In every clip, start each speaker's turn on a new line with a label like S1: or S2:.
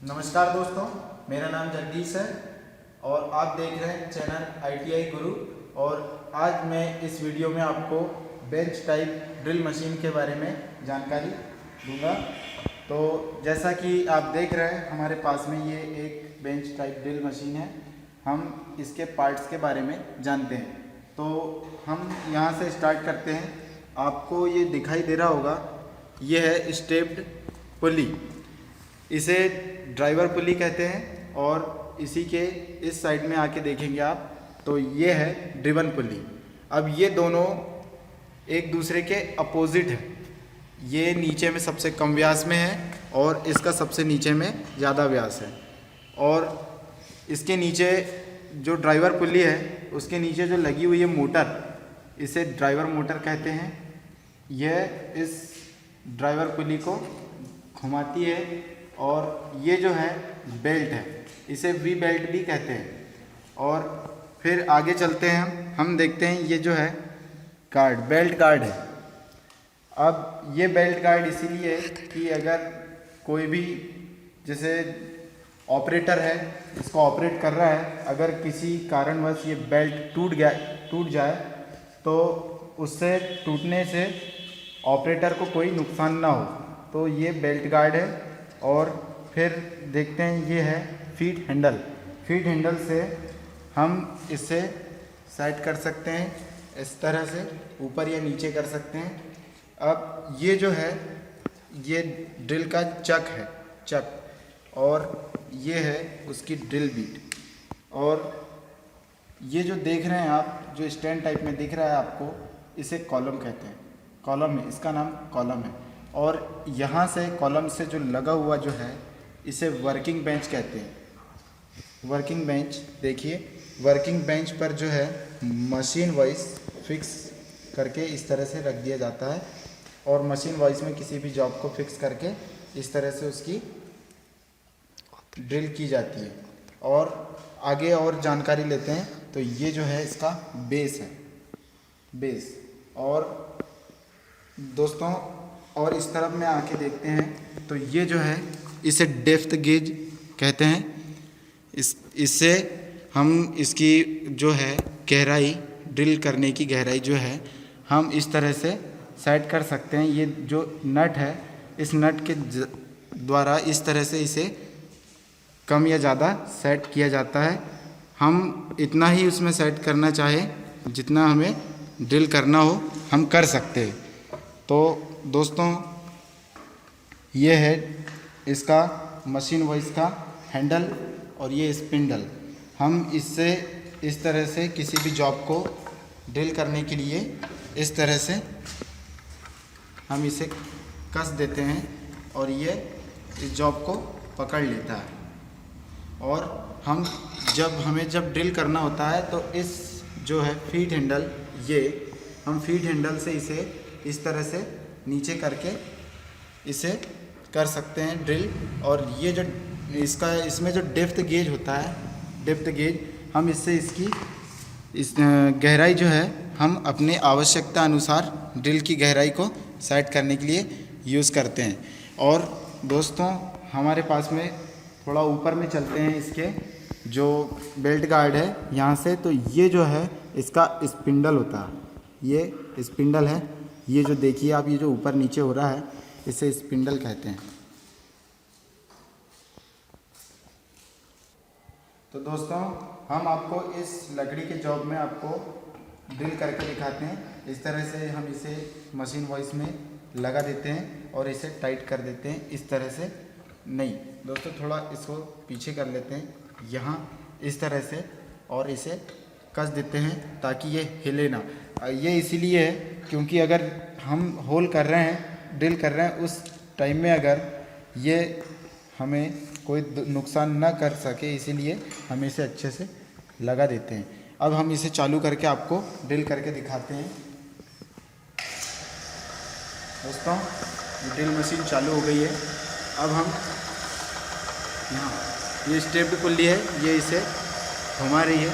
S1: नमस्कार दोस्तों, मेरा नाम जगदीश है और आप देख रहे हैं चैनल ITI गुरु। और आज मैं इस वीडियो में आपको बेंच टाइप ड्रिल मशीन के बारे में जानकारी दूंगा। तो जैसा कि आप देख रहे हैं हमारे पास में ये एक बेंच टाइप ड्रिल मशीन है। हम इसके पार्ट्स के बारे में जानते हैं। तो हम यहाँ से स्टार्ट करते हैं। आपको ये दिखाई दे रहा होगा, ये है स्टेप्ड पुली, इसे ड्राइवर पुली कहते हैं। और इसी के इस साइड में आके देखेंगे आप तो ये है ड्रिवन पुली। अब ये दोनों एक दूसरे के अपोजिट है। ये नीचे में सबसे कम व्यास में है और इसका सबसे नीचे में ज़्यादा व्यास है। और इसके नीचे जो ड्राइवर पुली है उसके नीचे जो लगी हुई है मोटर, इसे ड्राइवर मोटर कहते हैं। यह इस ड्राइवर पुली को घुमाती है। और ये जो है बेल्ट है, इसे वी बेल्ट भी कहते हैं। और फिर आगे चलते हैं, हम देखते हैं ये जो है गार्ड, बेल्ट गार्ड है। अब ये बेल्ट गार्ड इसीलिए है कि अगर कोई भी जैसे ऑपरेटर है, इसको ऑपरेट कर रहा है, अगर किसी कारणवश ये बेल्ट टूट जाए तो उससे टूटने से ऑपरेटर को कोई नुकसान ना हो, तो ये बेल्ट गार्ड है। और फिर देखते हैं ये है फीट हैंडल। फीट हैंडल से हम इसे सेट कर सकते हैं, इस तरह से ऊपर या नीचे कर सकते हैं। अब ये जो है ये ड्रिल का चक है, चक, और ये है उसकी ड्रिल बीट। और ये जो देख रहे हैं आप, जो स्टैंड टाइप में दिख रहा है आपको, इसे कॉलम कहते हैं। कॉलम है, इसका नाम कॉलम है। और यहाँ से कॉलम से जो लगा हुआ जो है इसे वर्किंग बेंच कहते हैं। वर्किंग बेंच देखिए, वर्किंग बेंच पर जो है मशीन वाइज फिक्स करके इस तरह से रख दिया जाता है। और मशीन वाइज में किसी भी जॉब को फिक्स करके इस तरह से उसकी ड्रिल की जाती है। और आगे और जानकारी लेते हैं तो ये जो है इसका बेस है, बेस। और दोस्तों और इस तरफ में आके देखते हैं तो ये जो है इसे डेप्थ गेज कहते हैं। इससे हम इसकी जो है गहराई, ड्रिल करने की गहराई जो है हम इस तरह से सेट कर सकते हैं। ये जो नट है, इस नट के द्वारा इस तरह से इसे कम या ज़्यादा सेट किया जाता है। हम इतना ही उसमें सेट करना चाहें जितना हमें ड्रिल करना हो हम कर सकते हैं। तो दोस्तों ये है इसका मशीन वाइज का हैंडल और ये स्पिंडल। हम इससे इस तरह से किसी भी जॉब को ड्रिल करने के लिए इस तरह से हम इसे कस देते हैं और ये इस जॉब को पकड़ लेता है। और हम हमें जब ड्रिल करना होता है तो इस जो है फीट हैंडल, ये हम फीट हैंडल से इसे इस तरह से नीचे करके इसे कर सकते हैं ड्रिल। और ये जो इसमें जो डेप्थ गेज होता है, डेप्थ गेज, हम इससे इस गहराई जो है हम अपने आवश्यकता अनुसार ड्रिल की गहराई को सेट करने के लिए यूज़ करते हैं। और दोस्तों हमारे पास में थोड़ा ऊपर में चलते हैं, इसके जो बेल्ट गार्ड है यहाँ से, तो ये जो है इसका स्पिंडल होता है, ये स्पिंडल है। ये जो देखिए आप, ये जो ऊपर नीचे हो रहा है इसे स्पिंडल कहते हैं। तो दोस्तों हम आपको इस लकड़ी के जॉब में आपको ड्रिल करके दिखाते हैं। इस तरह से हम इसे मशीन वॉइस में लगा देते हैं और इसे टाइट कर देते हैं इस तरह से। नहीं दोस्तों, थोड़ा इसको पीछे कर लेते हैं यहाँ इस तरह से, और इसे कस देते हैं ताकि ये हिले ना। ये इसीलिए है क्योंकि अगर हम होल कर रहे हैं, ड्रिल कर रहे हैं, उस टाइम में अगर ये हमें कोई नुकसान ना कर सके, इसीलिए हम इसे अच्छे से लगा देते हैं। अब हम इसे चालू करके आपको ड्रिल करके दिखाते हैं। दोस्तों ये ड्रिल मशीन चालू हो गई है। अब हम यहाँ ये स्टेप्ड पुल्ली है, ये इसे घुमा रही है।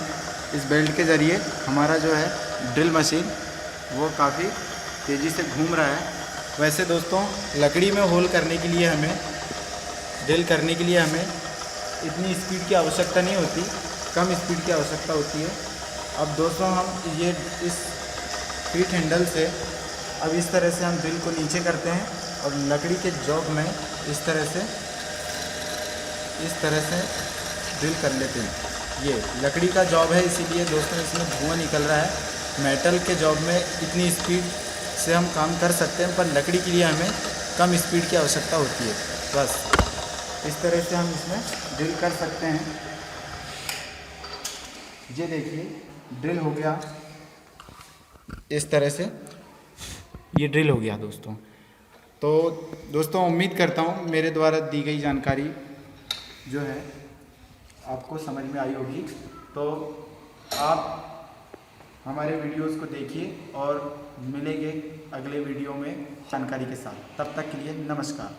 S1: इस बेल्ट के ज़रिए हमारा जो है ड्रिल मशीन वो काफ़ी तेज़ी से घूम रहा है। वैसे दोस्तों लकड़ी में होल करने के लिए हमें ड्रिल करने के लिए हमें इतनी स्पीड की आवश्यकता नहीं होती, कम स्पीड की आवश्यकता होती है। अब दोस्तों हम ये इस फीट हैंडल से अब इस तरह से हम ड्रिल को नीचे करते हैं और लकड़ी के जॉब में इस तरह से ड्रिल कर लेते हैं। ये लकड़ी का जॉब है, इसीलिए दोस्तों इसमें धुआं निकल रहा है। मेटल के जॉब में इतनी स्पीड से हम काम कर सकते हैं, पर लकड़ी के लिए हमें कम स्पीड की आवश्यकता होती है। बस इस तरह से हम इसमें ड्रिल कर सकते हैं। ये देखिए ड्रिल हो गया, इस तरह से ये ड्रिल हो गया दोस्तों। तो दोस्तों उम्मीद करता हूँ मेरे द्वारा दी गई जानकारी जो है आपको समझ में आई होगी। तो आप हमारे वीडियोस को देखिए और मिलेंगे अगले वीडियो में जानकारी के साथ। तब तक के लिए नमस्कार।